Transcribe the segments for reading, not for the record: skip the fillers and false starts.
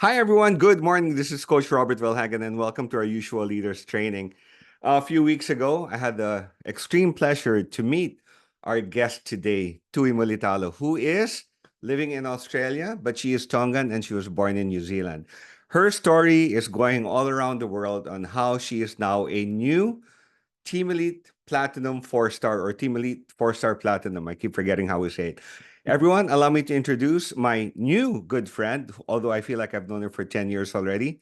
Hi, everyone. Good morning. This is Coach Robert Velhagen, and welcome to our usual leaders training. A few weeks ago, I had the extreme pleasure to meet our guest today, Tui Mulitalo, who is living in Australia, but she is Tongan and she was born in New Zealand. Her story is going all around the world on how she is now a new Team Elite Platinum 4-star or Team Elite 4-star Platinum. I keep forgetting how we say it. Everyone, allow me to introduce my new good friend, although I feel like I've known her for 10 years already.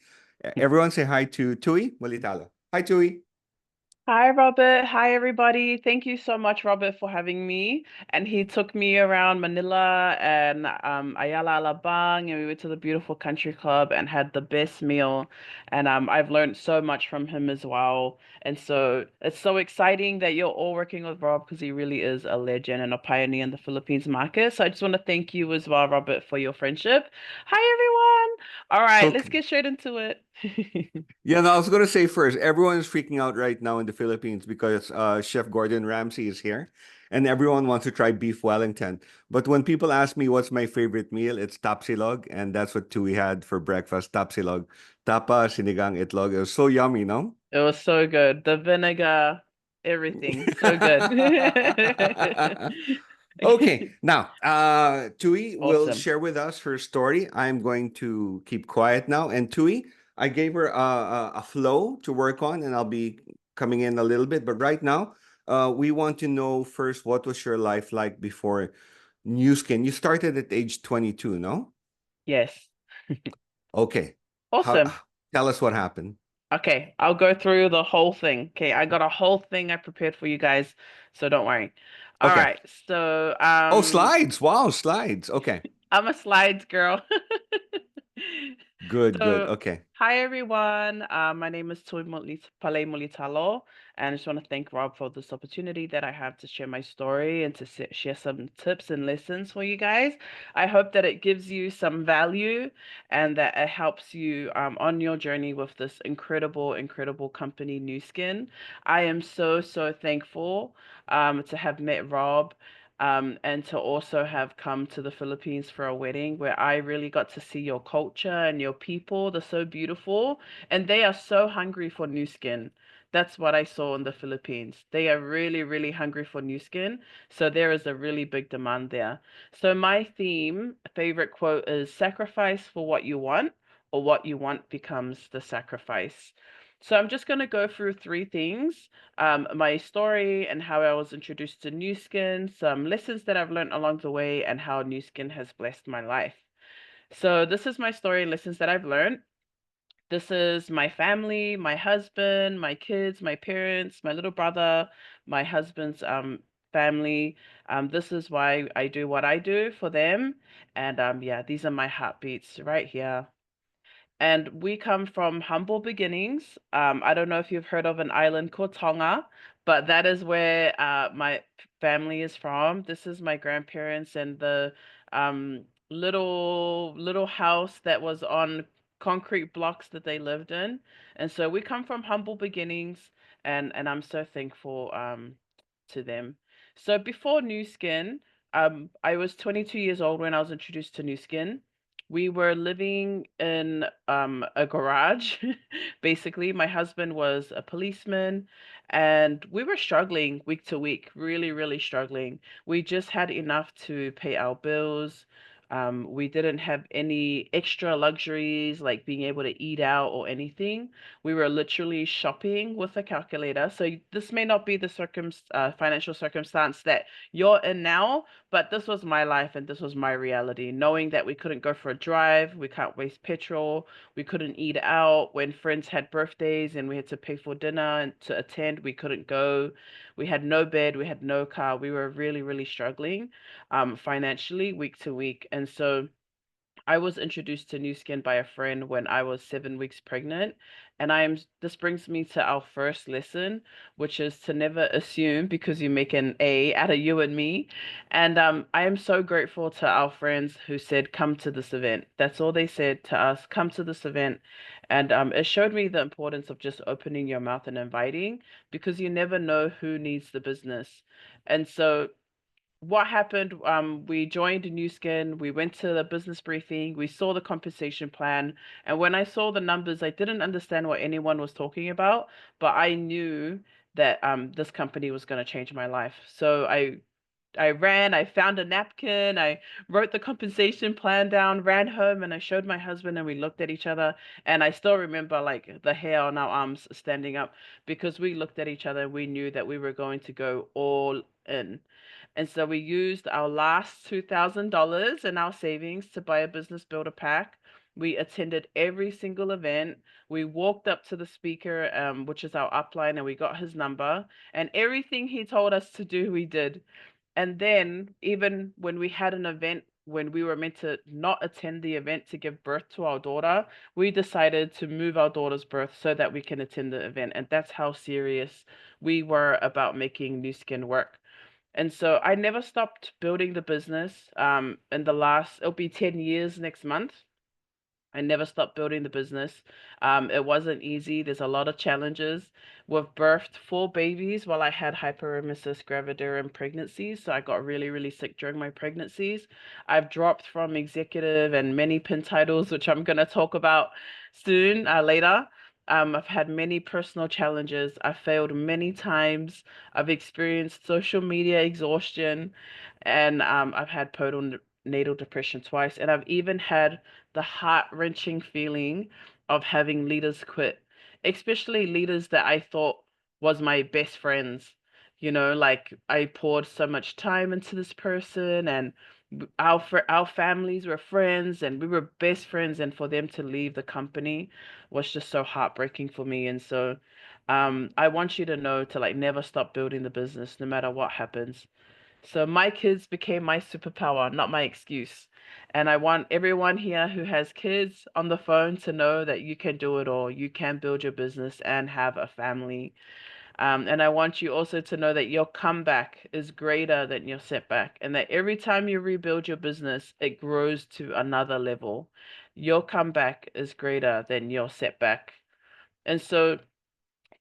Everyone say hi to Tui Mulitalo. Hi, Tui. Hi, Robert. Hi, everybody. Thank you so much, Robert, for having me. And he took me around Manila and Ayala Alabang, and we went to the beautiful country club and had the best meal. And I've learned so much from him as well. And so it's so exciting that you're all working with Rob because he really is a legend and a pioneer in the Philippines market. So I just want to thank you as well, Robert, for your friendship. Hi, everyone. All right, let's Okay. get straight into it. Yeah, no, I was going to say first, everyone is freaking out right now in the Philippines because Chef Gordon Ramsay is here and everyone wants to try beef Wellington. But when people ask me what's my favorite meal, it's tapsilog, and that's what Tui had for breakfast, tapsilog. Tapa, sinigang itlog. It was so yummy, no? It was so good. The vinegar, everything, so good. Okay, now Tui will Awesome. share with us her story. I'm going to keep quiet now. And Tui, I gave her a flow to work on, and I'll be coming in a little bit. But right now, we want to know first what was your life like before New Skin? You started at age 22, no? Yes. Okay, how? Awesome. Tell us what happened. Okay, I'll go through the whole thing. Okay, I got a whole thing I prepared for you guys, so don't worry. All Okay. right. So, Oh, slides! Wow, slides. Okay, I'm a slides girl. good, good. So, Okay. hi everyone. My name is Mulitalo, and I just want to thank Rob for this opportunity that I have to share my story and to share some tips and lessons for you guys. I hope that it gives you some value and that it helps you on your journey with this incredible, incredible company, New Skin. I am so, so thankful to have met Rob and to also have come to the Philippines for a wedding where I really got to see your culture and your people. They're so beautiful and they are so hungry for new skin. That's what I saw in the Philippines. They are really, really hungry for new skin. So there is a really big demand there. So my favorite quote is sacrifice for what you want, or what you want becomes the sacrifice. So I'm just going to go through three things, my story and how I was introduced to New Skin, some lessons that I've learned along the way, and how New Skin has blessed my life. So this is my story and lessons that I've learned. This is my family, my husband, my kids, my parents, my little brother, my husband's family. This is why I do what I do for them. And yeah, these are my heartbeats right here. And we come from humble beginnings. I don't know if you've heard of an island called Tonga, but that is where my family is from. This is my grandparents and the little house that was on concrete blocks that they lived in. And so we come from humble beginnings, and I'm so thankful to them. So before New Skin, I was 22 years old when I was introduced to New Skin. We were living in a garage. Basically, my husband was a policeman, and we were struggling week to week, really, really struggling. We just had enough to pay our bills. We didn't have any extra luxuries like being able to eat out or anything. We were literally shopping with a calculator. So this may not be the financial circumstance that you're in now, but this was my life and this was my reality, knowing that we couldn't go for a drive, we can't waste petrol, we couldn't eat out when friends had birthdays and we had to pay for dinner and to attend, we couldn't go. We had no bed, we had no car. We were really, really struggling financially week to week. And so I was introduced to Nu Skin by a friend when I was 7 weeks pregnant, and this brings me to our first lesson, which is to never assume because you make an A out of you and me. And I am so grateful to our friends who said, "Come to this event." That's all they said to us, "Come to this event," and it showed me the importance of just opening your mouth and inviting because you never know who needs the business. And so what happened, we joined New Skin, we went to the business briefing, we saw the compensation plan, and when I saw the numbers, I didn't understand what anyone was talking about, but I knew that this company was going to change my life. So I ran, I found a napkin, I wrote the compensation plan down, ran home, and I showed my husband, and we looked at each other. And I still remember like the hair on our arms standing up because we looked at each other and we knew that we were going to go all in. And so we used our last $2,000 in our savings to buy a business builder pack. We attended every single event. We walked up to the speaker, which is our upline, and we got his number. And everything he told us to do, we did. And then, even when we had an event, when we were meant to not attend the event to give birth to our daughter, we decided to move our daughter's birth so that we can attend the event. And that's how serious we were about making New Skin work. And so I never stopped building the business. In the last, it'll be 10 years next month. I never stopped building the business. It wasn't easy. There's a lot of challenges. We've birthed four babies while I had hyperemesis gravidarum pregnancies. So I got really, really sick during my pregnancies. I've dropped from executive and many pin titles, which I'm going to talk about soon, later. I've had many personal challenges. I've failed many times. I've experienced social media exhaustion, and I've had postnatal depression twice. And I've even had the heart-wrenching feeling of having leaders quit, especially leaders that I thought was my best friends. You know, like I poured so much time into this person, and our families were friends, and we were best friends, and for them to leave the company was just so heartbreaking for me. And so I want you to know to like never stop building the business no matter what happens. So my kids became my superpower, not my excuse. And I want everyone here who has kids on the phone to know that you can do it all. You can build your business and have a family. And I want you also to know that your comeback is greater than your setback, and that every time you rebuild your business, it grows to another level. Your comeback is greater than your setback. And so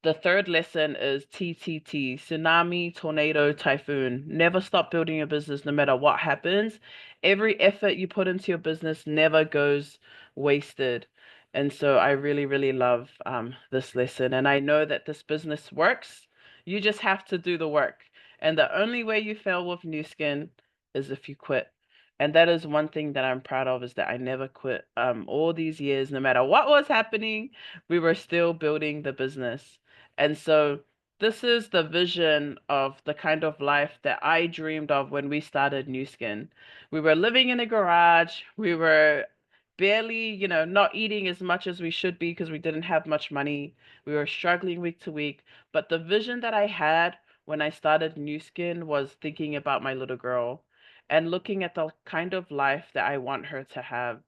the third lesson is TTT, tsunami, tornado, typhoon. Never stop building your business no matter what happens. Every effort you put into your business never goes wasted. And so I really, really love this lesson. And I know that this business works. You just have to do the work. And the only way you fail with New Skin is if you quit. And that is one thing that I'm proud of, is that I never quit. All these years, no matter what was happening, we were still building the business. And so this is the vision of the kind of life that I dreamed of when we started New Skin. We were living in a garage. We were barely, not eating as much as we should be because we didn't have much money. We were struggling week to week. But the vision that I had when I started New Skin was thinking about my little girl and looking at the kind of life that I want her to have.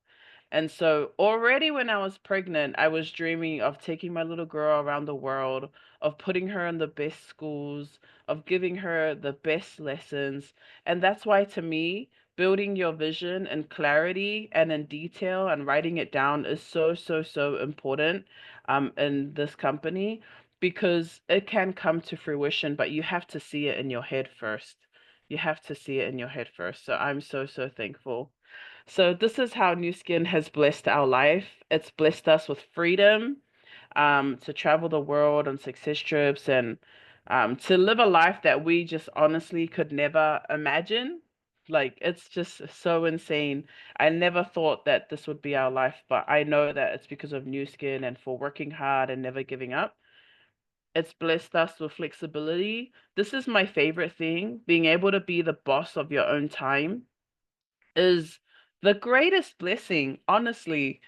And so already when I was pregnant, I was dreaming of taking my little girl around the world, of putting her in the best schools, of giving her the best lessons. And that's why, to me, building your vision in clarity and in detail and writing it down is so, so, so important in this company, because it can come to fruition, but you have to see it in your head first. You have to see it in your head first. So I'm so, so thankful. So this is how New Skin has blessed our life. It's blessed us with freedom, to travel the world on success trips, and to live a life that we just honestly could never imagine. Like it's just so insane. I never thought that this would be our life, but I know that it's because of New Skin and for working hard and never giving up. It's blessed us with flexibility. This is my favorite thing, being able to be the boss of your own time is the greatest blessing, honestly,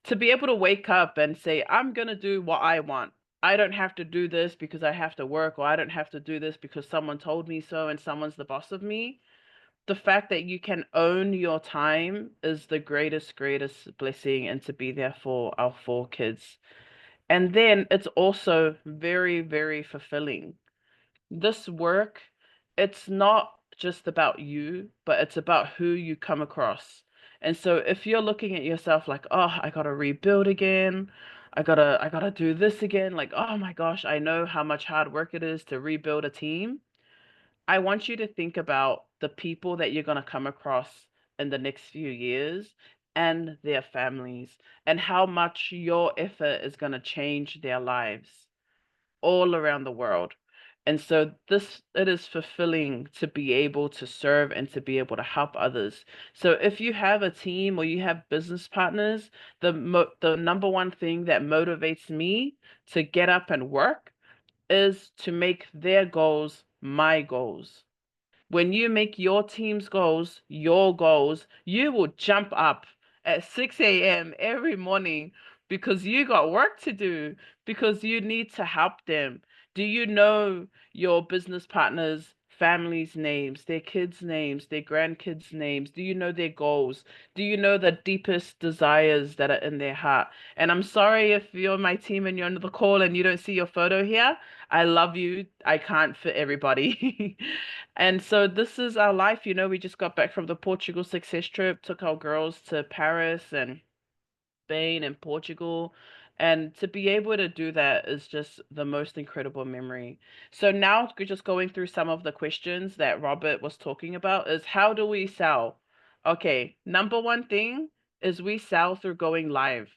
to be able to wake up and say, I'm going to do what I want. I don't have to do this because I have to work, or I don't have to do this because someone told me so and someone's the boss of me. The fact that you can own your time is the greatest, greatest blessing, and to be there for our four kids. And then it's also very, very fulfilling. This work, it's not just about you, but it's about who you come across. And so if you're looking at yourself like, oh, I gotta rebuild again, I gotta do this again, like, oh my gosh, I know how much hard work it is to rebuild a team. I want you to think about the people that you're going to come across in the next few years and their families, and how much your effort is going to change their lives all around the world. And so it is fulfilling to be able to serve and to be able to help others. So if you have a team or you have business partners, the number one thing that motivates me to get up and work is to make their goals my goals. When you make your team's goals your goals, you will jump up at 6 a.m. every morning because you got work to do, because you need to help them. Do you know your business partners' families' names, their kids' names, their grandkids' names? Do you know their goals? Do you know the deepest desires that are in their heart? And I'm sorry if you're my team and you're on the call and you don't see your photo here. I love you. I can't fit everybody. And so this is our life. We just got back from the Portugal success trip, took our girls to Paris and Spain and Portugal. And to be able to do that is just the most incredible memory. So now just going through some of the questions that Robert was talking about is how do we sell? Okay, number one thing is we sell through going live.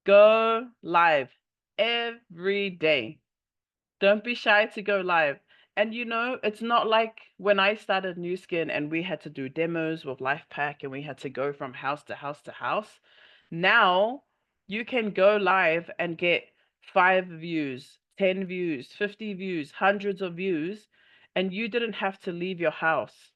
Go live every day. Don't be shy to go live. And it's not like when I started New Skin and we had to do demos with LifePack and we had to go from house to house to house. Now you can go live and get 5 views, 10 views, 50 views, hundreds of views, and you didn't have to leave your house.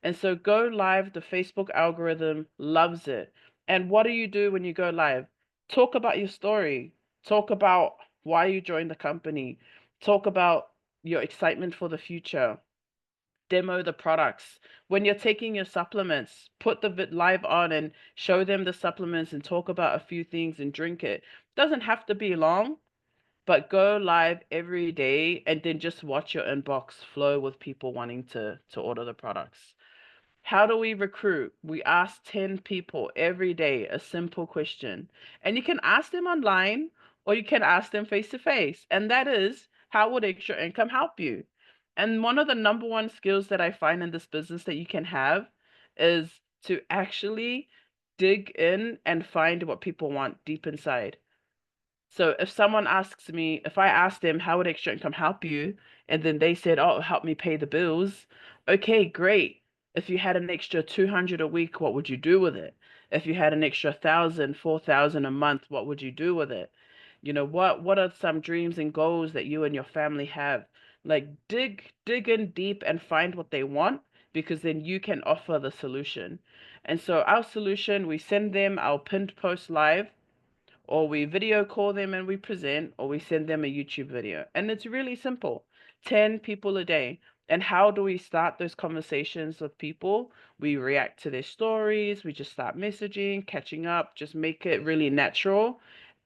And so go live, the Facebook algorithm loves it. And what do you do when you go live? Talk about your story. Talk about why you joined the company. Talk about your excitement for the future. Demo the products. When you're taking your supplements, put the live on and show them the supplements and talk about a few things and drink it. Doesn't have to be long, but go live every day and then just watch your inbox flow with people wanting to order the products. How do we recruit? We ask 10 people every day a simple question. And you can ask them online or you can ask them face to face. And that is, how would extra income help you? And one of the number one skills that I find in this business that you can have is to actually dig in and find what people want deep inside. So if I ask them, how would extra income help you? And then they said, oh, help me pay the bills. Okay, great. If you had an extra 200 a week, what would you do with it? If you had an extra 1,000, 4,000 a month, what would you do with it? What are some dreams and goals that you and your family have? Like dig in deep and find what they want, because then you can offer the solution. And so our solution, we send them our pinned post live, or we video call them and we present, or we send them a YouTube video. And it's really simple. 10 people a day. And how do we start those conversations with people? We react to their stories, we just start messaging, catching up, just make it really natural,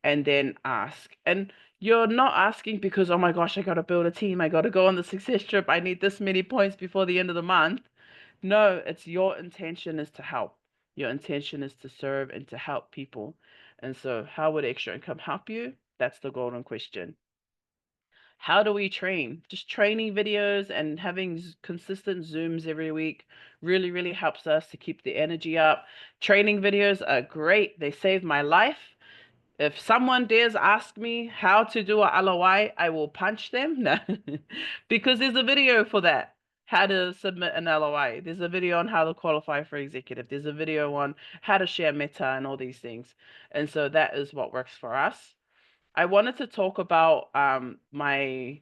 and then ask. And you're not asking because, oh my gosh, I got to build a team, I got to go on the success trip, I need this many points before the end of the month. No, it's your intention is to help. Your intention is to serve and to help people. And so, how would extra income help you? That's the golden question. How do we train? Just training videos and having consistent Zooms every week really, really helps us to keep the energy up. Training videos are great. They saved my life. If someone dares ask me how to do a LOI, I will punch them. No, because there's a video for that. How to submit an LOI. There's a video on how to qualify for executive. There's a video on how to share meta and all these things. And so that is what works for us. I wanted to talk about my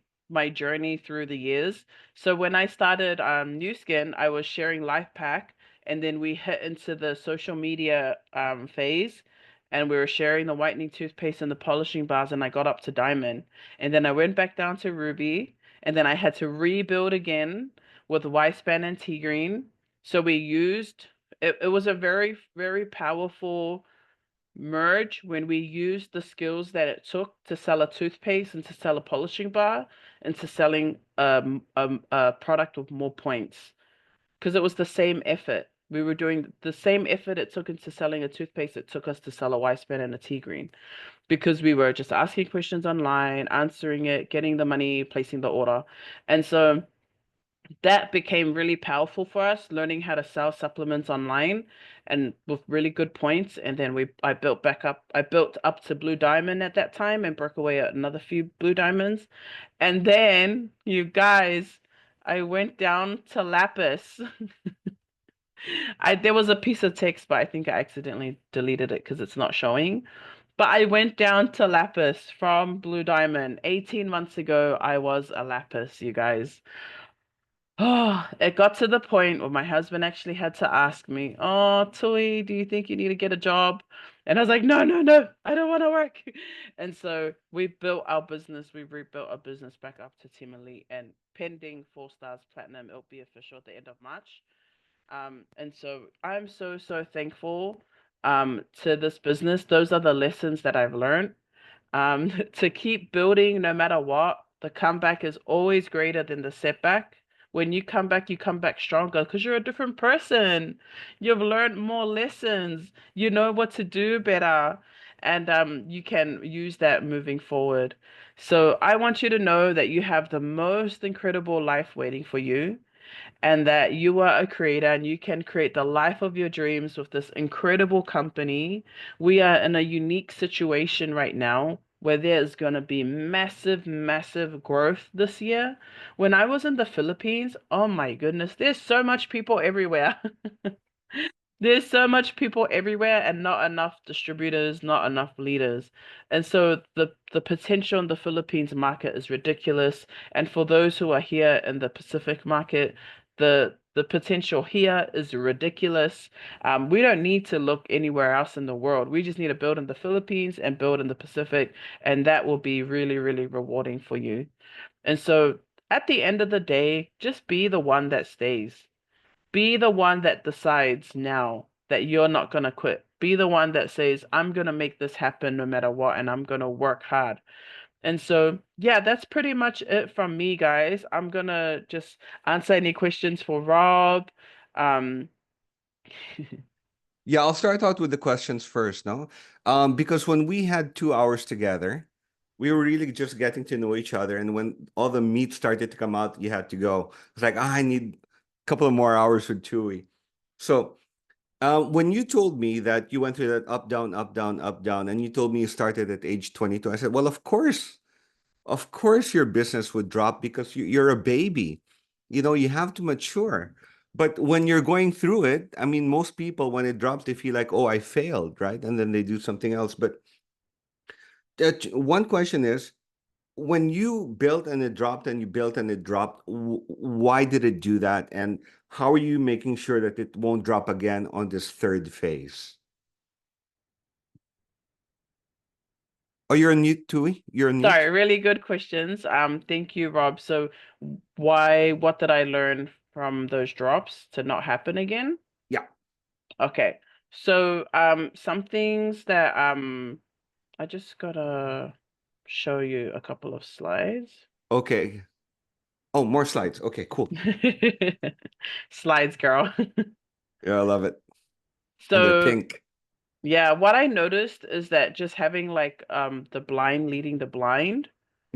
journey through the years. So when I started New Skin, I was sharing Life Pack, and then we hit into the social media phase, and we were sharing the whitening toothpaste and the polishing bars, and I got up to diamond, and then I went back down to ruby, and then I had to rebuild again with Y-span and T-green. So we used it. It was a very, very powerful merge when we used the skills that it took to sell a toothpaste and to sell a polishing bar into selling a product with more points, because it was the same effort. We were doing the same effort it took into selling a toothpaste it took us to sell a Y-span and a tea green, because we were just asking questions online, answering it, getting the money, placing the order. And so that became really powerful for us, learning how to sell supplements online and with really good points. And then I built up to Blue Diamond at that time and broke away at another few Blue Diamonds. And then, you guys, I went down to Lapis. There was a piece of text, but I think I accidentally deleted it because it's not showing. But I went down to Lapis from Blue Diamond. 18 months ago, I was a Lapis, you guys. Oh, it got to the point where my husband actually had to ask me, "Oh, Tui, do you think you need to get a job?" And I was like, "No, no, no, I don't want to work." And so we built our business. We rebuilt our business back up to Team Elite and pending 4 stars platinum. It'll be official at the end of March. And so I'm so, so thankful to this business. Those are the lessons that I've learned. To keep building no matter what, the comeback is always greater than the setback. When you come back stronger because you're a different person. You've learned more lessons. You know what to do better. And you can use that moving forward. So I want you to know that you have the most incredible life waiting for you and that you are a creator and you can create the life of your dreams with this incredible company. We are in a unique situation right now where there's going to be massive, massive growth this year. When I was in the Philippines, oh my goodness, there's so much people everywhere. There's so much people everywhere and not enough distributors, not enough leaders. And so the potential in the Philippines market is ridiculous. And for those who are here in the Pacific market, the potential here is ridiculous. We don't need to look anywhere else in the world. We just need to build in the Philippines and build in the Pacific, and that will be really, really rewarding for you. And so at the end of the day, just be the one that stays. Be the one that decides now that you're not going to quit. Be the one that says, I'm going to make this happen no matter what, and I'm going to work hard. And so, yeah, that's pretty much it from me, guys. I'm going to just answer any questions for Rob. Um, Yeah, I'll start out with the questions first, no? Because when we had 2 hours together, we were really just getting to know each other. And when all the meat started to come out, you had to go. It's like, I need a couple of more hours with Chewy. So when you told me that you went through that up, down, up, down, up, down, and you told me you started at age 22, I said, well, of course your business would drop because you're a baby. You know, you have to mature. But when you're going through it, I mean, most people, when it drops, they feel like, oh, I failed, right? And then they do something else. But one question is, when you built and it dropped and you built and it dropped, why did it do that? And how are you making sure that it won't drop again on this third phase? Oh, you're on mute, Tui? You're on sorry, mute? really good questions. Thank you, Rob. So, what did I learn from those drops to not happen again? Yeah. Okay. So, some things that I just gotta show you a couple of slides. Okay. Oh, more slides. Okay, cool. Slides, girl. Yeah, I love it. And they're So, pink. yeah, what I noticed is that just having like the blind leading the blind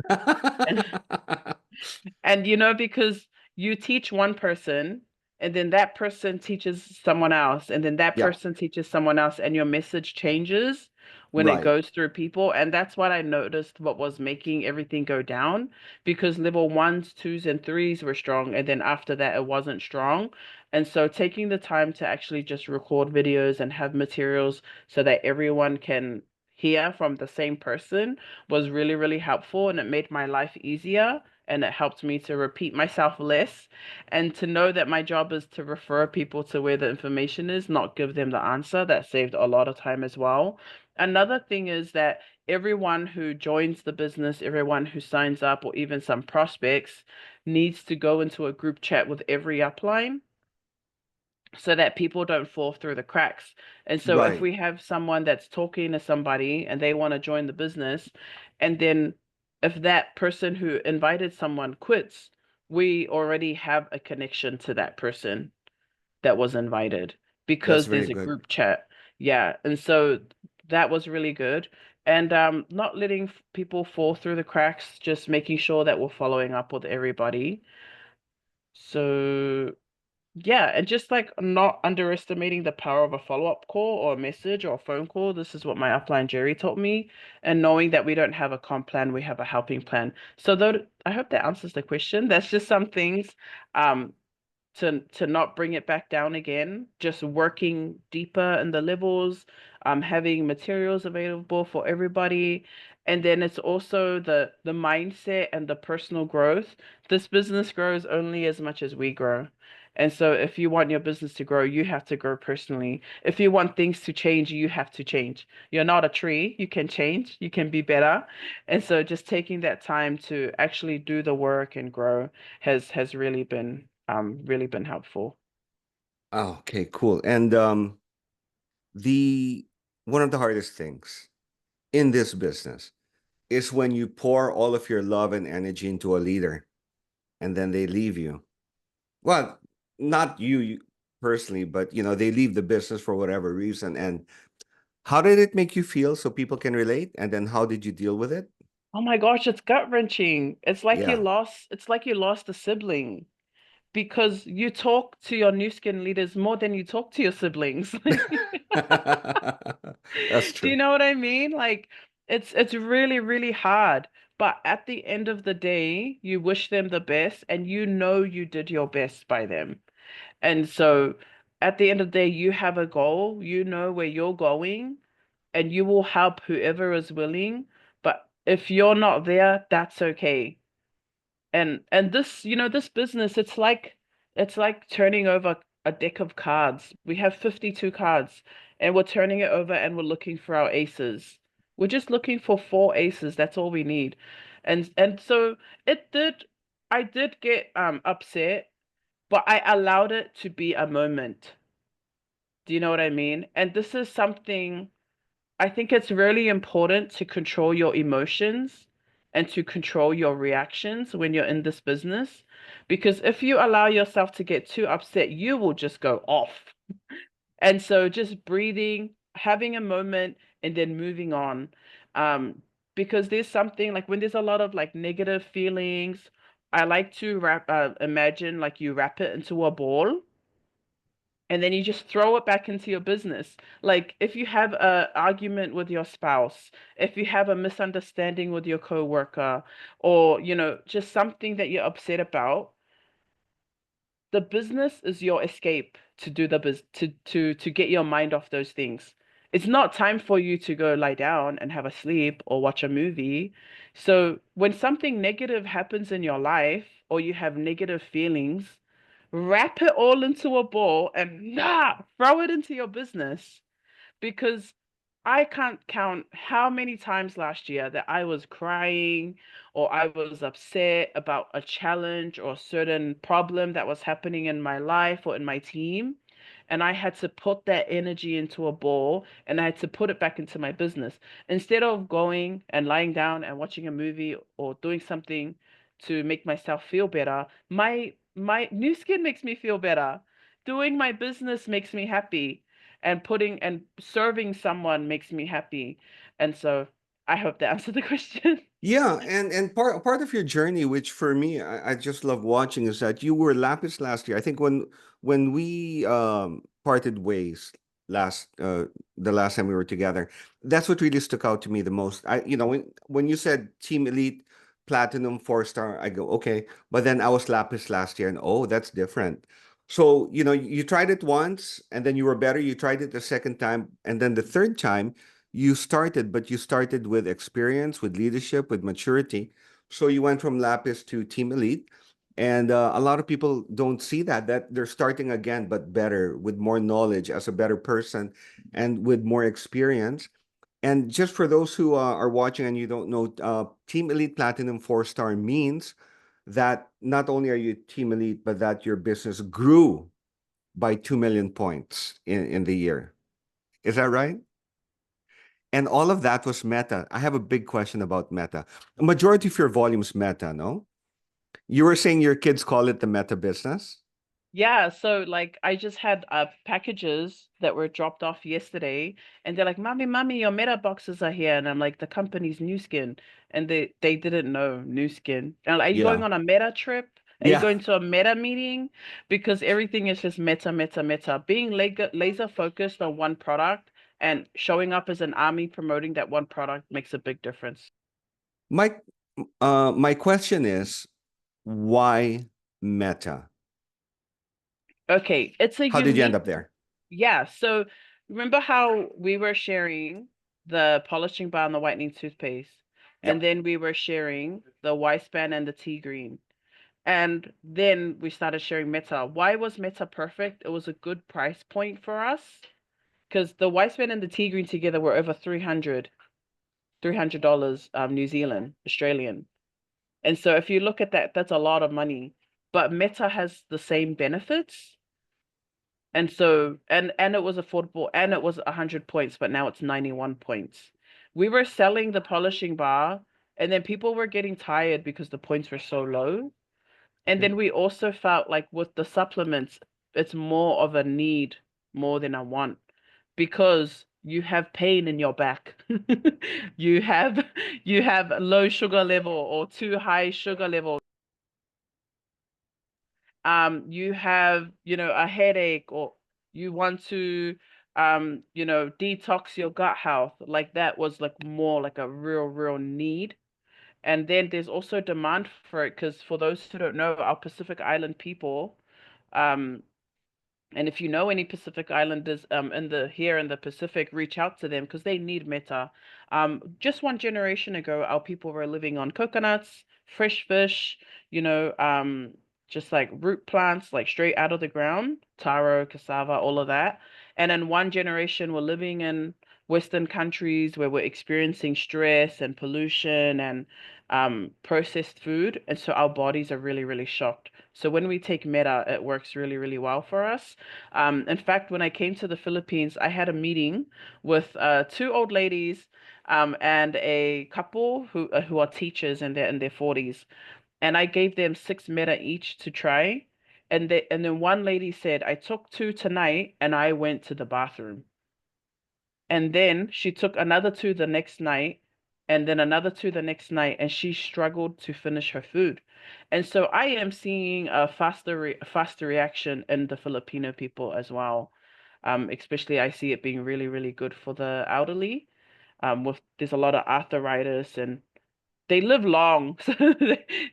and and because you teach one person and then that person teaches someone else and then that Yeah, person teaches someone else and your message changes when it right. goes through people. And that's what I noticed what was making everything go down because level ones, twos, and threes were strong. And then after that, it wasn't strong. And so taking the time to actually just record videos and have materials so that everyone can hear from the same person was really, really helpful. And it made my life easier and it helped me to repeat myself less and to know that my job is to refer people to where the information is, not give them the answer. That saved a lot of time as well. Another thing is that everyone who joins the business, everyone who signs up, or even some prospects, needs to go into a group chat with every upline so that people don't fall through the cracks. And so if Right. we have someone that's talking to somebody and they want to join the business, and then if that person who invited someone quits, we already have a connection to that person that was invited That's because very there's a good. group chat. Yeah. And so that was really good. And not letting people fall through the cracks, just making sure that we're following up with everybody. So yeah, and just like not underestimating the power of a follow-up call or a message or a phone call. This is what my upline Jerry taught me. And knowing that we don't have a comp plan, we have a helping plan. So though I hope that answers the question. That's just some things um to not bring it back down again, just working deeper in the levels, having materials available for everybody. And then it's also the mindset and the personal growth. This business grows only as much as we grow. And so if you want your business to grow, you have to grow personally. If you want things to change, you have to change. You're not a tree. You can change. You can be better. And so just taking that time to actually do the work and grow has really been helpful. Oh, okay, cool. And the one of the hardest things in this business is when you pour all of your love and energy into a leader and then they leave you. Well, not you personally, but they leave the business for whatever reason. And how did it make you feel so people can relate? And then how did you deal with it? Oh my gosh, it's gut-wrenching. Yeah. It's like you lost a sibling because you talk to your new skin leaders more than you talk to your siblings. That's Do you true. know what I mean? Like it's really, really hard. But at the end of the day, you wish them the best and you know you did your best by them. And so at the end of the day, you have a goal, you know where you're going, and you will help whoever is willing. But if you're not there, that's okay. And this, this business, it's like turning over a deck of cards. We have 52 cards, and we're turning it over and we're looking for our aces. We're just looking for four aces. That's all we need. And so it did I did get upset, but I allowed it to be a moment. Do you know what I mean? And this is something I think it's really important to control your emotions and to control your reactions when you're in this business. Because if you allow yourself to get too upset, you will just go off. And so just breathing, having a moment, and then moving on. Um, because there's something like when there's a lot of like negative feelings, I like to imagine like you wrap it into a ball and then you just throw it back into your business. Like if you have a argument with your spouse, if you have a misunderstanding with your coworker, or just something that you're upset about, the business is your escape to do the biz to get your mind off those things. It's not time for you to go lie down and have a sleep or watch a movie. So when something negative happens in your life or you have negative feelings, wrap it all into a ball and throw it into your business because I can't count how many times last year that I was crying or I was upset about a challenge or a certain problem that was happening in my life or in my team. And I had to put that energy into a ball and I had to put it back into my business. Instead of going and lying down and watching a movie or doing something to make myself feel better, my new skin makes me feel better. Doing my business makes me happy and putting and serving someone makes me happy. And so I hope that answered the question. Yeah, and part of your journey, which for me I just love watching, is that you were Lapis last year. I think when we parted ways last the last time we were together, that's what really stuck out to me the most. When you said Team Elite Platinum 4-star, I go, okay, but then I was Lapis last year, and oh, that's different. So, you tried it once and then you were better. You tried it the second time, and then the third time but you started with experience, with leadership, with maturity. So you went from Lapis to Team Elite. And a lot of people don't see that they're starting again, but better, with more knowledge, as a better person, and with more experience. And just for those who are watching and you don't know, Team Elite Platinum 4-star means that not only are you Team Elite, but that your business grew by 2 million points in the year. Is that right? And all of that was Meta. I have a big question about Meta. A majority of your volume's Meta, no? You were saying your kids call it the Meta business? Yeah, so like I just had packages that were dropped off yesterday and they're like, Mommy, your meta boxes are here. And I'm like, the company's New Skin. And they didn't know New Skin. And I'm like, are you going Yeah. on a meta trip? Are you Yeah. going to a meta meeting? Because everything is just meta, meta, meta. Being laser focused on one product and showing up as an army promoting that one product makes a big difference. My my question is, why Meta? Okay, it's a How did you end unique, up there? yeah. So remember how we were sharing the polishing bar and the whitening toothpaste, and Yep. then we were sharing the white span and the tea green. And then we started sharing Meta. Why was Meta perfect? It was a good price point for us because the white span and the tea green together were over $300 New Zealand, Australian. And so if you look at that, that's a lot of money. But Meta has the same benefits. And so and it was affordable and it was 100 points, but now it's 91 points. We were selling the polishing bar and then people were getting tired because the points were so low. And Okay. then we also felt like with the supplements, it's more of a need more than a want because you have pain in your back. You have you have low sugar level or too high sugar level. You have, a headache or you want to detox your gut health. Like that was like more like a real need. And then there's also demand for it because for those who don't know, our Pacific Island people, um, and if you know any Pacific Islanders in the Pacific, reach out to them because they need meta. Just one generation ago, our people were living on coconuts, fresh fish, you know, um, just like root plants, like straight out of the ground, taro, cassava, all of that. And then one generation were living in Western countries where we're experiencing stress and pollution and processed food. And so our bodies are really shocked. So when we take meta, it works really well for us. In fact, when I came to the Philippines, I had a meeting with two old ladies and a couple who are teachers and they're in their 40s. And I gave them 6 meta each to try. And then one lady said, I took two tonight and I went to the bathroom. And then she took another two the next night, and then another two the next night, and she struggled to finish her food. And so I am seeing a faster reaction in the Filipino people as well. Especially I see it being really good for the elderly. With there's a lot of arthritis and they live long, so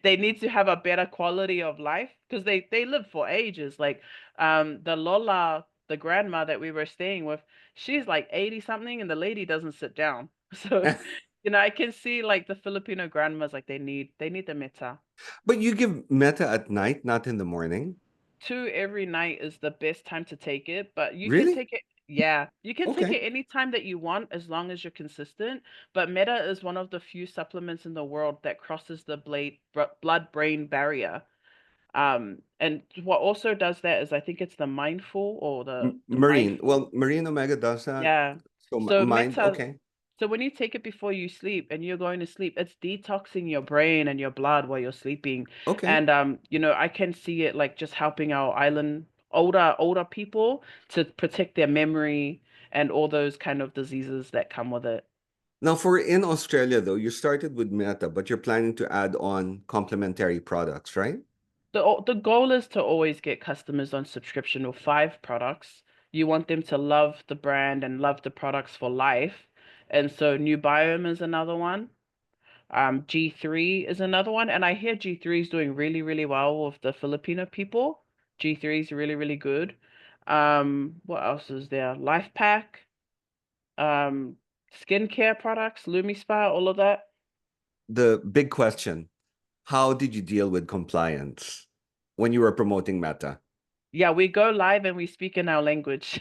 they need to have a better quality of life because they live for ages. Like the Lola, the grandma that we were staying with, she's like 80 something and the lady doesn't sit down. So, I can see like the Filipino grandmas like they need the meta. But you give Meta at night, not in the morning? Two every night is the best time to take it, but you can Really? take it, yeah, you can take Okay. it anytime that you want as long as you're consistent. But Meta is one of the few supplements in the world that crosses the blood-brain barrier. And what also does that is I think it's the mindful or the Marine. mindful, Well, Marine Omega does that. yeah. So So mind, Meta, okay. so when you take it before you sleep and you're going to sleep, it's detoxing your brain and your blood while you're sleeping. Okay. And I can see it like just helping our island older people to protect their memory and all those kind of diseases that come with it. Now, for in Australia, though, you started with Meta, but you're planning to add on complementary products, right? The goal is to always get customers on subscription with 5 products. You want them to love the brand and love the products for life. And so New Biome is another one. G3 is another one, and I hear G3 is doing really well with the Filipino people. G3 is really good. What else is there? Life Pack, um, skincare products, Lumi Spa, all of that. The big question, how did you deal with compliance when you were promoting Meta? Yeah, we go live and we speak in our language.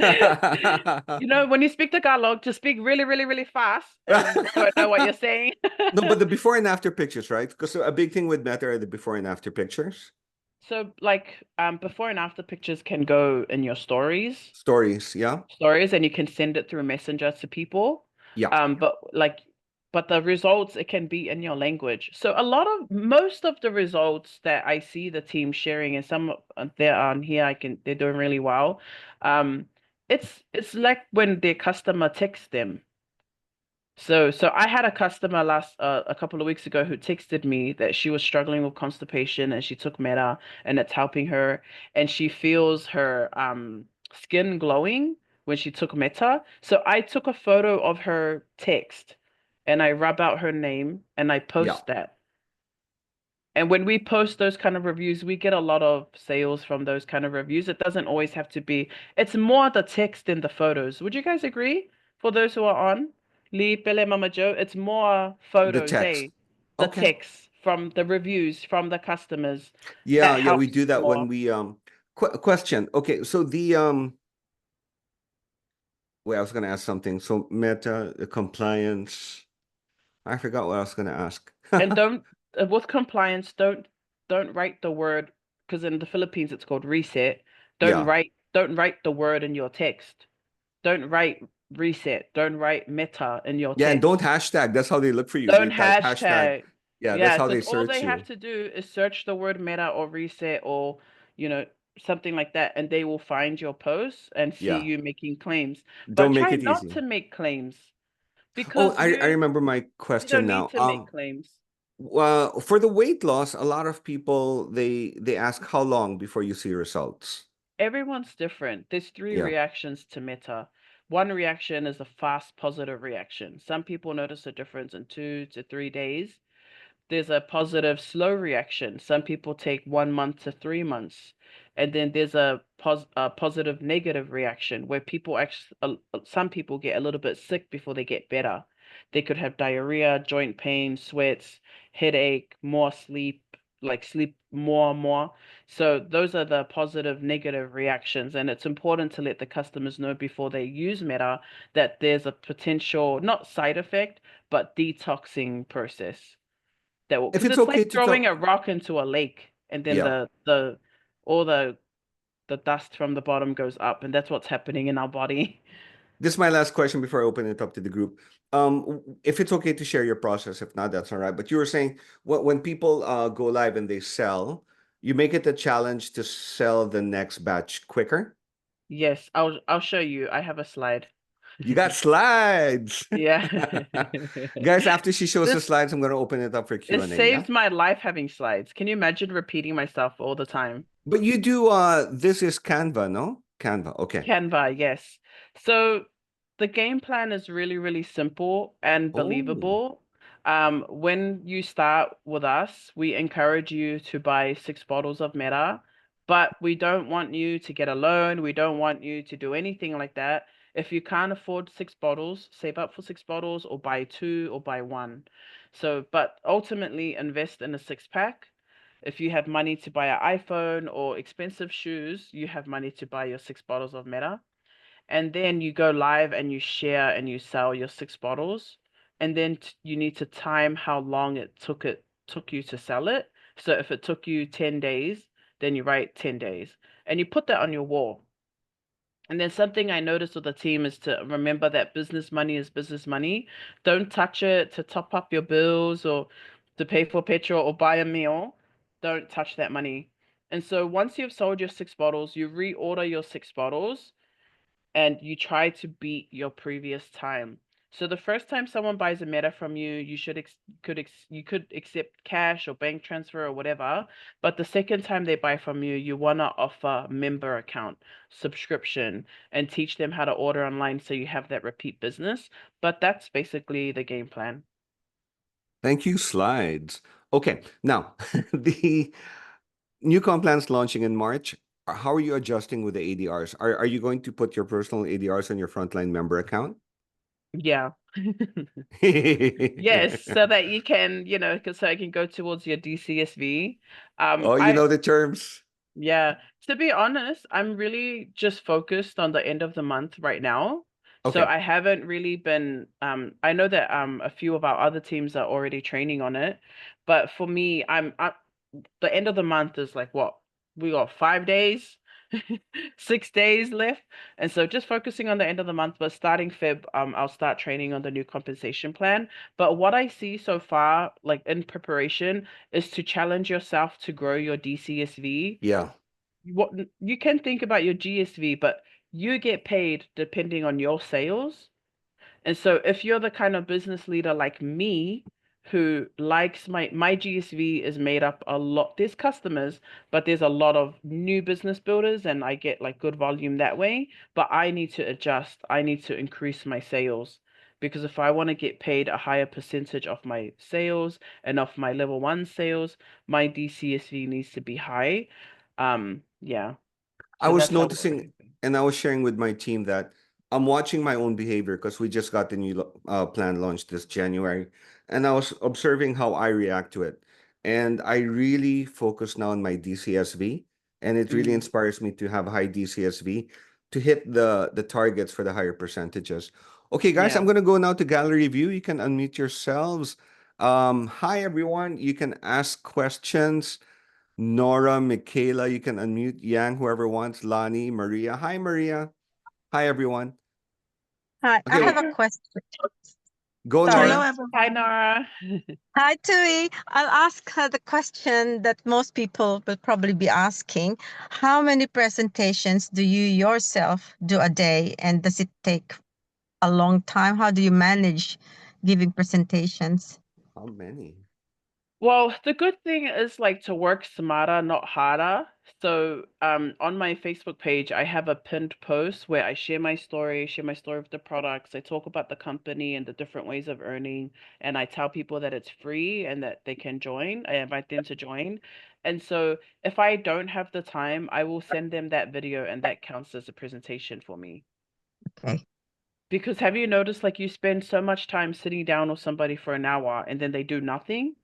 When you speak Tagalog, just speak really fast, and they won't know what you're saying. No, but the before and after pictures, right? Because a big thing with Meta are the before and after pictures. So, like, before and after pictures can go in your Stories, yeah? and you can send it through Messenger to people. Yeah. But the results it can be in your language. So most of the results that I see the team sharing, and some they're on here, they're doing really well. Um, it's like when their customer texts them. So I had a customer a couple of weeks ago who texted me that she was struggling with constipation and she took Meta and it's helping her and she feels her skin glowing when she took Meta. So I took a photo of her text and I rub out her name and I Yeah. post that. And when we post those kind of reviews, we get a lot of sales from those kind of reviews. It doesn't always have to be, it's more the text than the photos. Would you guys agree? For those who are on Lee, Pele, Mama Joe, it's more The photos, text. hey, the Okay. text from the reviews from the customers Yeah, that yeah, we helps do that when more. we question. Okay, so the wait, I was gonna ask something. So Meta, the compliance. I forgot what I was gonna ask. And don't with compliance, don't write the word because in the Philippines it's called reset. Yeah. Don't write the word in your text. Don't write reset. Don't write meta in your Yeah, and don't text. hashtag. That's how they look for you. They Don't type hashtag. hashtag. Yeah, that's Yeah, how they because all search they have you. to do is search the word meta or reset or, you know, something like that, and they will find your posts and see Yeah. you making claims. But Don't make try it not easy. to make claims Oh, because I remember my you don't question need now. to make claims. For the weight loss, a lot of people they ask how long before you see results. Everyone's different. There's three Yeah. reactions to meta. One reaction is a fast positive reaction. Some people notice a difference in 2 to 3 days. There's a positive slow reaction. Some people take 1 month to 3 months. And then there's a positive negative reaction where people actually, some people get a little bit sick before they get better. They could have diarrhea, joint pain, sweats, headache, more sleep, like sleep more and more. So those are the positive, negative reactions. And it's important to let the customers know before they use Meta that there's a potential, not side effect, but detoxing process that will If because it's it's like okay to throwing talk. a rock into a lake and then Yeah. the all the dust from the bottom goes up and that's what's happening in our body. This is my last question before I open it up to the group. If it's okay to share your process, if not, that's all right. But you were saying when people go live and they sell, you make it a challenge to sell the next batch quicker. Yes, I'll show you. I have a slide. You got slides. Yeah. Guys, after she shows the This slides, I'm going to open it up for it Q&A, yeah? saved my life having slides. Can you imagine repeating myself all the time? But you do this is Canva, no? Canva. Okay. Canva, yes. So the game plan is really, really simple and Oh, believable. When you start with us, we encourage you to buy 6 bottles of Meta, but we don't want you to get a loan. We don't want you to do anything like that. If you can't afford 6 bottles, save up for 6 bottles or buy two or buy one. So, but ultimately invest in a 6 pack. If you have money to buy an iPhone or expensive shoes, you have money to buy your 6 bottles of Meta. And then you go live and you share and you sell your 6 bottles. And then you need to time how long it took you to sell it. So if it took you 10 days, then you write 10 days. And you put that on your wall. And then something I noticed with the team is to remember that business money is business money. Don't touch it to top up your bills or to pay for petrol or buy a meal. Don't touch that money. And so once you've sold your 6 bottles, you reorder your 6 bottles and you try to beat your previous time. So the first time someone buys a Meta from you, you you could accept cash or bank transfer or whatever. But the second time they buy from you, you wanna offer member account, subscription, and teach them how to order online so you have that repeat business. But that's basically the game plan. thank you, slides. Okay, now the new comp plans launching in March. How are you adjusting with the ADRs? Are you going to put your personal ADRs on your frontline member account? Yeah. Yes, so that you can, so I can go towards your DCSV. Oh, you I know the terms. Yeah, to be honest, I'm really just focused on the end of the month right now. So Okay. I haven't really been I know that a few of our other teams are already training on it, but for me, I the end of the month is like what? We got 5 days, 6 days left. And so just focusing on the end of the month, but starting Feb, I'll start training on the new compensation plan. But what I see so far, like in preparation, is to challenge yourself to grow your DCSV. Yeah. What you can think about your GSV, but you get paid depending on your sales. And so if you're the kind of business leader like me who likes my GSV is made up a lot, there's customers, but there's a lot of new business builders and I get like good volume that way, but I need to adjust. I need to increase my sales because if I want to get paid a higher percentage of my sales and of my level 1 sales, my DCSV needs to be high. Yeah. I So was that's how we're noticing, and I was sharing with my team that I'm watching my own behavior because we just got the new plan launched this January, and I was observing how I react to it. And I really focus now on my DCSV, and it really mm, inspires me to have high DCSV to hit the targets for the higher percentages. Okay, guys, I'm yeah. gonna go now to gallery view. You can unmute yourselves. Hi everyone. You can ask questions. Nora, Michaela, you can unmute. Yang, whoever wants. Lani, Maria. Hi, Maria. Hi, everyone. Hi, I have Okay, a question. go, Sorry. Hello, Nora. Hi, everyone. Nora. Hi, Tui. I'll ask her the question that most people will probably be asking. How many presentations do you yourself do a day, and does it take a long time? How do you manage giving presentations? How many? Well, the good thing is like to work smarter, not harder. So, on my Facebook page, I have a pinned post where I share my story of the products. I talk about the company and the different ways of earning, and I tell people that it's free and that they can join. I invite them to join. And so, if I don't have the time, I will send them that video, and that counts as a presentation for me. Okay, Because have you noticed like you spend so much time sitting down with somebody for an hour and then they do nothing?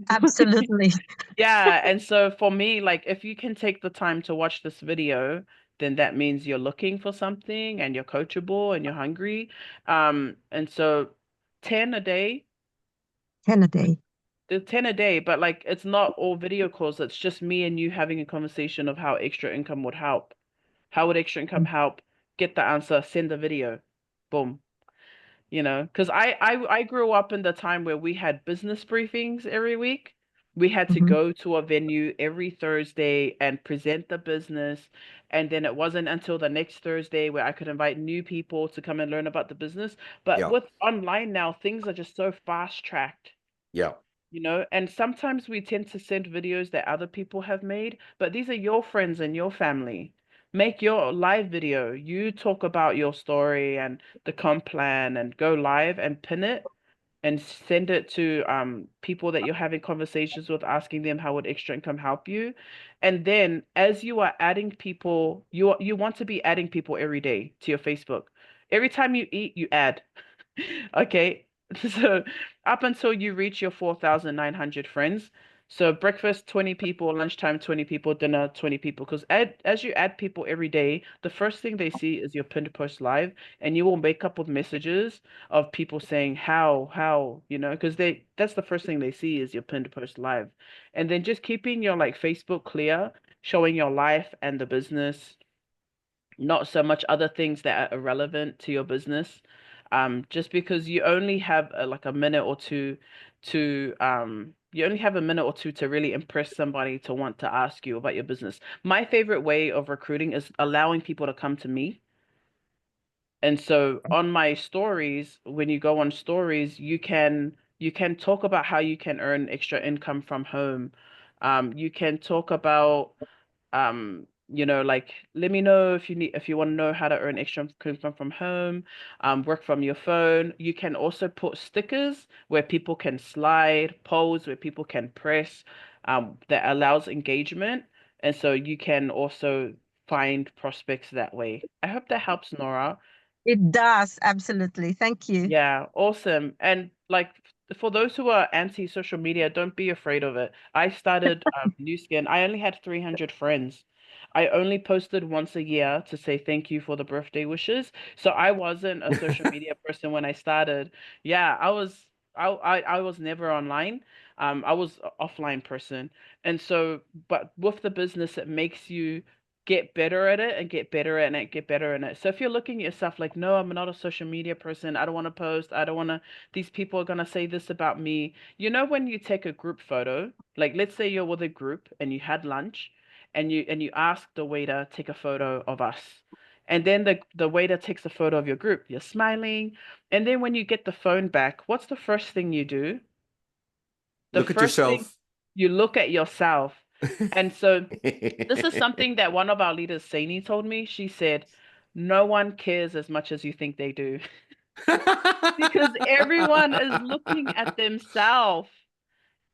absolutely. Yeah, and so for me, like if you can take the time to watch this video, then that means you're looking for something and you're coachable and you're hungry. And so 10 a day, 10 a day. the 10 a day, but like it's not all video calls, it's just me and you having a conversation of how extra income would help. How would extra income help? Get the answer, send the video. Boom. You know, because I grew up in the time where we had business briefings every week. We had to Mm-hmm. go to a venue every Thursday and present the business. And then it wasn't until the next Thursday where I could invite new people to come and learn about the business. But Yeah, with online now, things are just so fast tracked, yeah, you know, and sometimes we tend to send videos that other people have made, but these are your friends and your family. Make your live video. You talk about your story and the comp plan and go live and pin it and send it to people that you're having conversations with, asking them how would extra income help you. And then as you are adding people, you want to be adding people every day to your Facebook. Every time you eat, you add. Okay. So up until you reach your 4,900 friends. So breakfast, 20 people, lunchtime, 20 people, dinner, 20 people. Because as you add people every day, the first thing they see is your pinned post live, and you will make up with messages of people saying how, you know, because that's the first thing they see is your pinned post live. And then just keeping your like Facebook clear, showing your life and the business, not so much other things that are irrelevant to your business. Just because you only have like a minute or two to you only have a minute or two to really impress somebody to want to ask you about your business. My favorite way of recruiting is allowing people to come to me. And so on my stories, when you go on stories, you can talk about how you can earn extra income from home. You can talk about like let me know if you want to know how to earn extra income from home, work from your phone. You can also put stickers where people can slide, polls where people can press, that allows engagement. And so you can also find prospects that way. I hope that helps, Nora. It does, absolutely. Thank you. Yeah, awesome. And like for those who are anti-social media, don't be afraid of it. I started New Skin. I only had 300 friends. I only posted once a year to say thank you for the birthday wishes. So I wasn't a social media person when I started. Yeah, I was never online. I was a offline person. And so, but with the business, it makes you get better at it and get better at it, get better at it. So if you're looking at yourself like, no, I'm not a social media person. I don't want to post. I don't want to, these people are going to say this about me. You know, when you take a group photo, like let's say you're with a group and you had lunch and you ask the waiter, take a photo of us. And then the waiter takes a photo of your group. You're smiling. And then when you get the phone back, what's the first thing you do? The Look at first thing, yourself. you look at yourself. And so this is something that one of our leaders, Saini, told me. She said, no one cares as much as you think they do. Because everyone is looking at themselves.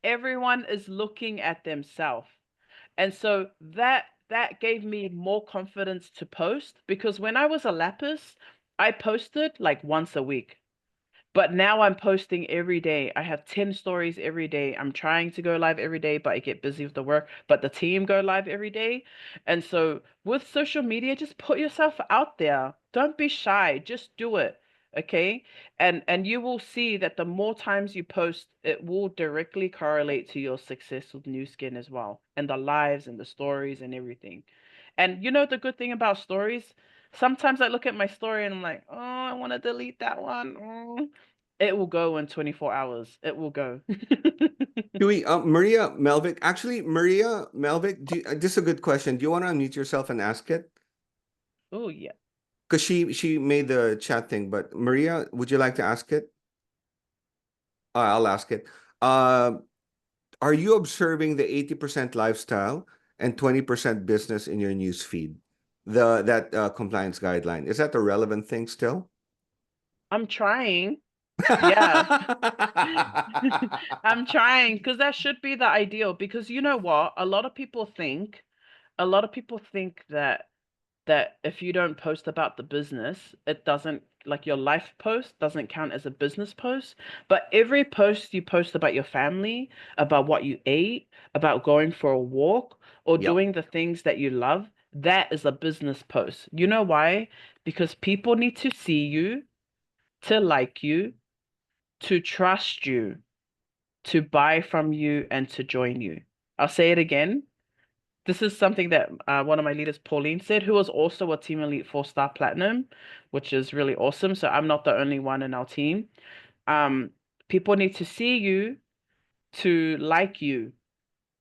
Everyone is looking at themselves. And so that gave me more confidence to post, because when I was a lapis, I posted like once a week. But now I'm posting every day. I have 10 stories every day. I'm trying to go live every day, but I get busy with the work. But the team go live every day. And so with social media, just put yourself out there. Don't be shy. Just do it. Okay. And you will see that the more times you post, it will directly correlate to your success with New Skin as well. And the lives and the stories and everything. And you know the good thing about stories? Sometimes I look at my story and I'm like, oh, I want to delete that one. Oh. It will go in 24 hours. It will go. Dewey, Maria Melvick. Actually, Maria Melvick, this is a good question. Do you want to unmute yourself and ask it? Oh, yeah. Because she made the chat thing, but Maria, would you like to ask it? I'll ask it. Are you observing the 80% lifestyle and 20% business in your news feed? That compliance guideline. Is that a relevant thing still? I'm trying. Yeah. I'm trying, because that should be the ideal. Because you know what? A lot of people think that if you don't post about the business, it doesn't, like, your life post doesn't count as a business post. But every post you post about your family, about what you ate, about going for a walk, or Yep. doing the things that you love, that is a business post. You know why? Because people need to see you, to like you, to trust you, to buy from you, and to join you. I'll say it again. This is something that one of my leaders, Pauline, said, who was also a Team Elite 4-star Platinum, which is really awesome. So I'm not the only one in our team. Um, People need to see you, to like you,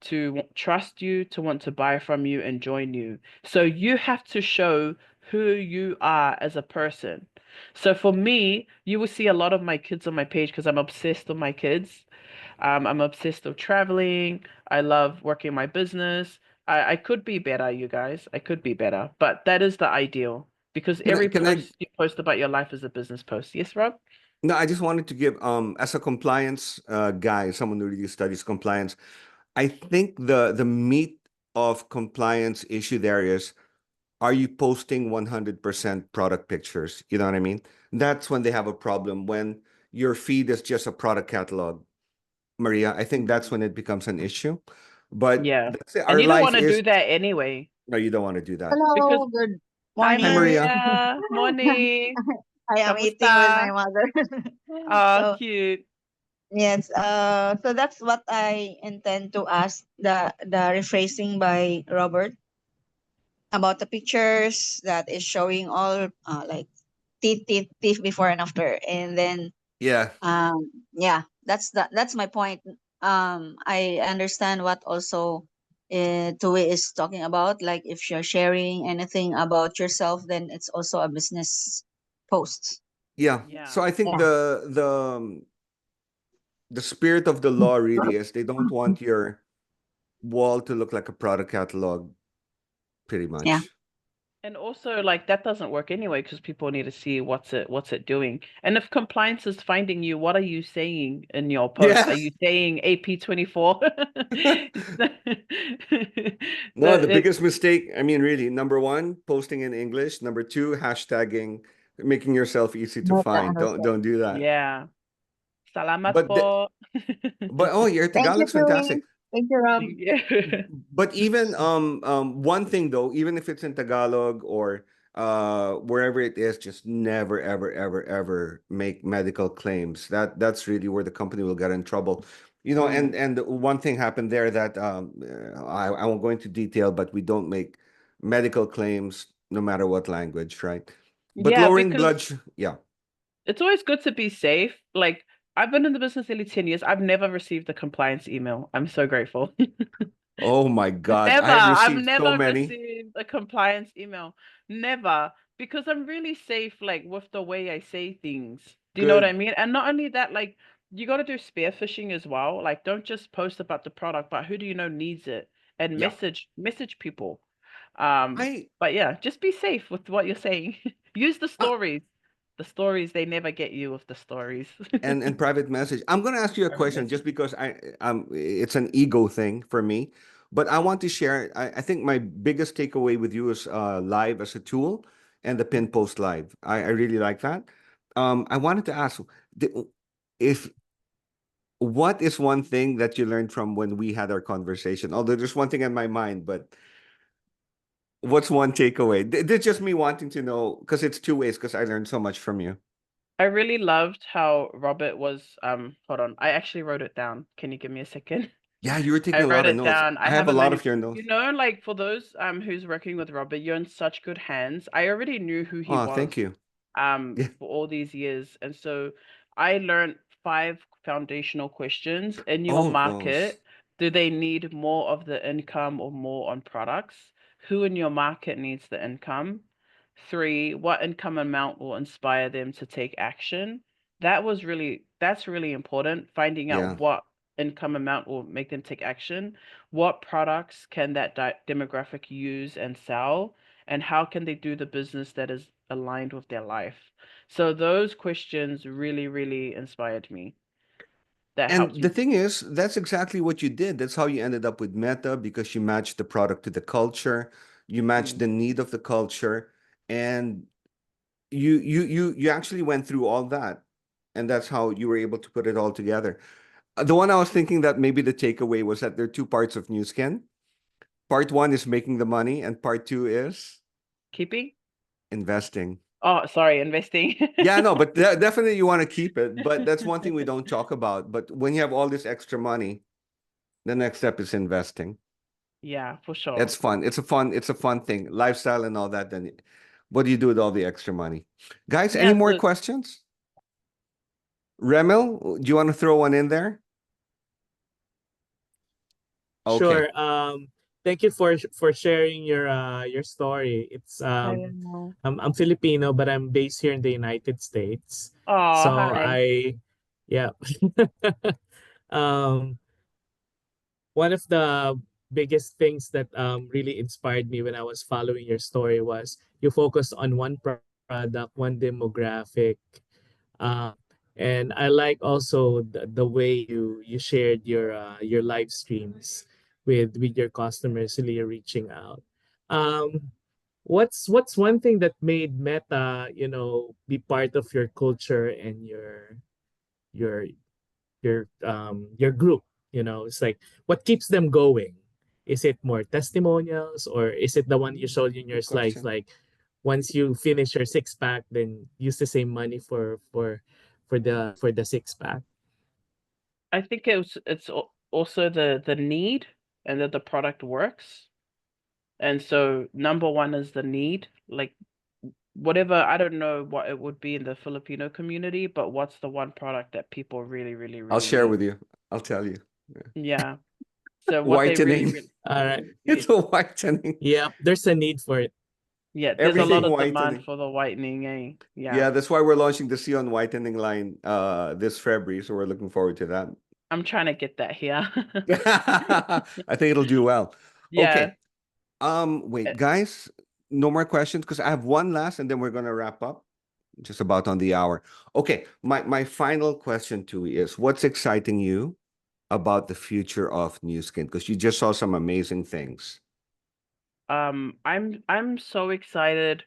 to trust you, to want to buy from you and join you. So you have to show who you are as a person. So for me, you will see a lot of my kids on my page because I'm obsessed with my kids. I'm obsessed with traveling. I love working my business. I could be better, you guys. I could be better, but that is the ideal, because Can I, every can I post you post about your life is a business post. Yes, Rob? No, I just wanted to give as a compliance guy, someone who really studies compliance, I think the meat of compliance issue there is, are you posting 100% product pictures? You know what I mean? That's when they have a problem. When your feed is just a product catalog, Maria, I think that's when it becomes an issue. But Yeah. that's it. And Our you don't life want to do is, that anyway. no, you don't want to do that. Because Hello, good hi, Hi, morning. Maria. Maria. Morning. I am eating with my Kamusta? mother. Oh, So cute. yes, so that's what I intend to ask the rephrasing by Robert about the pictures that is showing all like teeth before and after, and then Yeah. yeah, that's my point. I understand what also Tui is talking about. Like if you're sharing anything about yourself, then it's also a business post. Yeah. Yeah. So I think Yeah. the spirit of the law really is they don't want your wall to look like a product catalog, pretty Yeah. much. And also, like, that doesn't work anyway, because people need to see what's it doing. And if compliance is finding you, what are you saying in your post? Are Yeah. you saying AP24? No, the It's biggest mistake, I mean, really, number one, posting in English. Number two, hashtagging, making yourself easy to Not the find. Don't understand. do that. yeah. Salamat But the, po. but your Thank you, Tagalog's Tui. fantastic. Thank you, Rob. Yeah. But even one thing though, even if it's in Tagalog or wherever it is, just never ever ever ever make medical claims. That's really where the company will get in trouble. You know, Mm. and one thing happened there that I won't go into detail, but we don't make medical claims no matter what language, right? But Yeah, lowering because yeah. it's always good to be safe. Like, I've been in the business nearly 10 years. I've never received a compliance email. I'm so grateful. Oh my God, Never. I have I've received so never many. received a compliance email. Never. because I'm really safe, like with the way I say things. Do you know what I Good. mean? And not only that, like you got to do spearfishing as well. Like don't just post about the product, but who do you know needs it, and Yeah. message people. I But yeah, just be safe with what you're saying. Use the uh, stories. The stories, they never get you with the stories. and private message. I'm going to ask you a Private question message. just because it's an ego thing for me, but I want to share. I think my biggest takeaway with you is live as a tool and the pin post live. I really like that. I wanted to ask the- if what is one thing that you learned from when we had our conversation? Although there's one thing in my mind, but what's one takeaway? It's just me wanting to know because it's two ways because I learned so much from you. I really loved how Robert was hold on. I actually wrote it down. Can you give me a second? Yeah, you were I taking a wrote lot of it notes. down. I I have have a a lot of many, your notes. you know, like for those who's working with Robert, you're in such good hands. I already knew who he Oh, thank was you. Yeah. for all these years. And so I learned 5 foundational questions in your Oh, those. market. Do they need more of the income or more on products? Who in your market needs the income? 3, what income amount will inspire them to take action? That's really important, finding out Yeah. what income amount will make them take action. What products can that demographic use and sell? And how can they do the business that is aligned with their life? So those questions really, really inspired me. That helped And the me. thing is, that's exactly what you did. That's how you ended up with Meta because you matched the product to the culture, you matched Mm. the need of the culture, and you actually went through all that. And that's how you were able to put it all together. The one I was thinking that maybe the takeaway was that there are two parts of New Skin. Part one is making the money, and part two is Keeping? investing. Oh, sorry, investing. Yeah, no, but definitely you want to keep it. But that's one thing we don't talk about. But when you have all this extra money, the next step is investing. Yeah, for sure. It's fun. It's a fun thing. Lifestyle and all that. Then what do you do with all the extra money? Guys, any Yeah, more so questions? Remel, do you want to throw one in there? Okay. Sure. Thank you for sharing your story. It's I know. I'm Filipino, but I'm based here in the United States. Oh, So hi. yeah. um, One of the biggest things that really inspired me when I was following your story was you focused on one product, one demographic, uh, and I like also the way you shared your live streams with your customers, really reaching out. Um, what's one thing that made Meta, be part of your culture and your your group? It's like what keeps them going. Is it more testimonials, or is it the one you showed in your Good slides, question. like once you finish your six pack, then use the same money for the six pack? I think also the need and that the product works. And so number one is the need, like whatever, I don't know what it would be in the Filipino community, but what's the one product that people really, really, I'll really share need? with you. I'll tell you. Yeah. Yeah. So what they really, Whitening. really, All right. It's a whitening. Yeah, there's a need for it. yeah, there's a lot Everything of demand whitening. for the whitening, eh? Yeah. Yeah, that's why we're launching the Sion whitening line this February. So we're looking forward to that. I'm trying to get that here. I think it'll do well. Yeah. Okay. Wait, guys, no more questions because I have one last and then we're gonna wrap up just about on the hour. Okay, my final question to you is what's exciting you about the future of New Skin? Because you just saw some amazing things. I'm so excited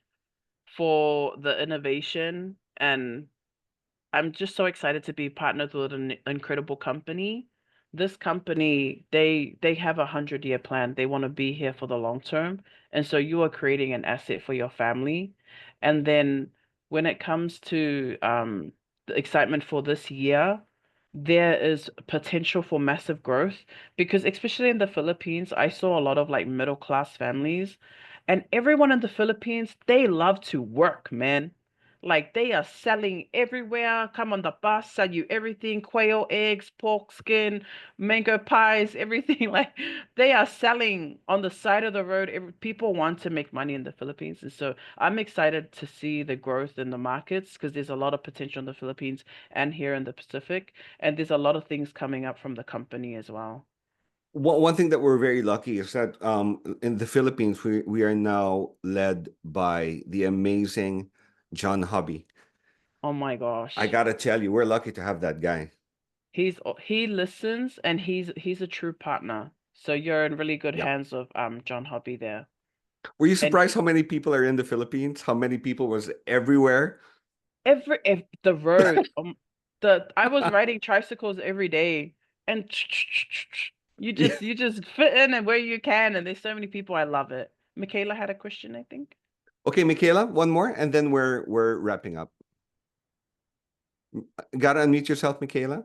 for the innovation, and I'm just so excited to be partnered with an incredible company. This company, they have 100-year plan. They want to be here for the long term. And so you are creating an asset for your family. And then when it comes to the excitement for this year, there is potential for massive growth because especially in the Philippines, I saw a lot of like middle class families, and everyone in the Philippines, they love to work, man. Like they are selling everywhere. Come on the bus, sell you everything: quail eggs, pork skin, mango pies, everything. Like they are selling on the side of the road. People want to make money in the Philippines, and so I'm excited to see the growth in the markets because there's a lot of potential in the Philippines and here in the Pacific, and there's a lot of things coming up from the company as well. One thing that we're very lucky is that in the Philippines we are now led by the amazing John Hobby. Oh my gosh. I gotta tell you, we're lucky to have that guy. He listens, and he's a true partner. So you're in really good Yeah. hands of John Hobby there. Were you And surprised how many people are in the Philippines? How many people was everywhere? the road, I was riding tricycles every day, and you just fit in and where you can, and there's so many people. I love it. Michaela had a question, I think. Okay, Michaela, one more, and then we're wrapping up. Gotta unmute yourself, Michaela.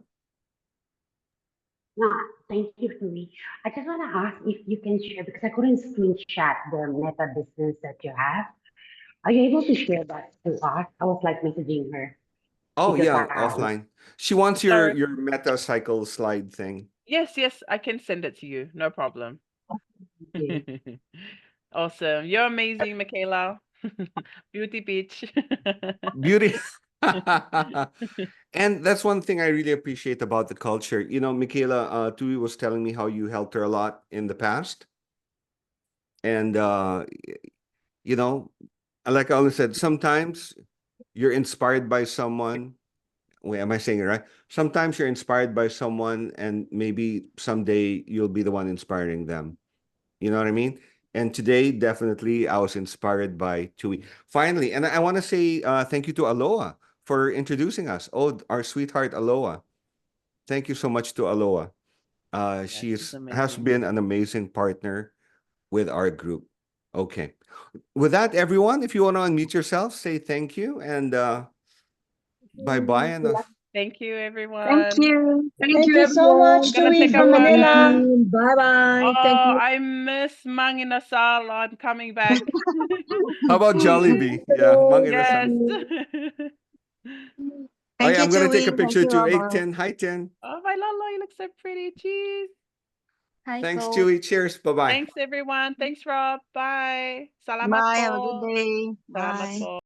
No, thank you, Tui. I just want to ask if you can share, because I couldn't screenshot the meta business that you have. Are you able to share that to us? I was like messaging her. Oh Because yeah, offline. She wants Sorry. your meta cycle slide thing. Yes, I can send it to you. No problem. Awesome. You're amazing, Michaela. Beauty Beach. Beauty. And that's one thing I really appreciate about the culture. You know, Michaela, Tui was telling me how you helped her a lot in the past. And you know, like I always said, sometimes you're inspired by someone. Wait, am I saying it right? Sometimes you're inspired by someone, and maybe someday you'll be the one inspiring them. You know what I mean? And today, definitely, I was inspired by Tui. Finally, and I want to say thank you to Aloha for introducing us. Oh, our sweetheart Aloha. Thank you so much to Aloha. She She's has amazing. been an amazing partner with our group. Okay. With that, everyone, if you want to unmute yourself, say thank you and bye-bye. And Thank you, Thank everyone. you. Thank you so much, Gonna Tui take a from Manila. photo. Bye bye. Thank Oh, you. I miss Mang Inasal. I'm coming back. how about Jollibee? Yeah, Mang Hello. Yes. Inasal. Oh Thank yeah, you, I'm gonna take Tui. a Thank picture you, too. Hey, Robert. Tin. Hi, Tin. Oh, my Lolo, you look so pretty. Cheese. Hi, Thanks, Coach. Chewy. Cheers. Bye-bye. Thanks, everyone. Thanks, Rob. Bye. Salamat Bye. Have a good po. day. Salamat Bye. po.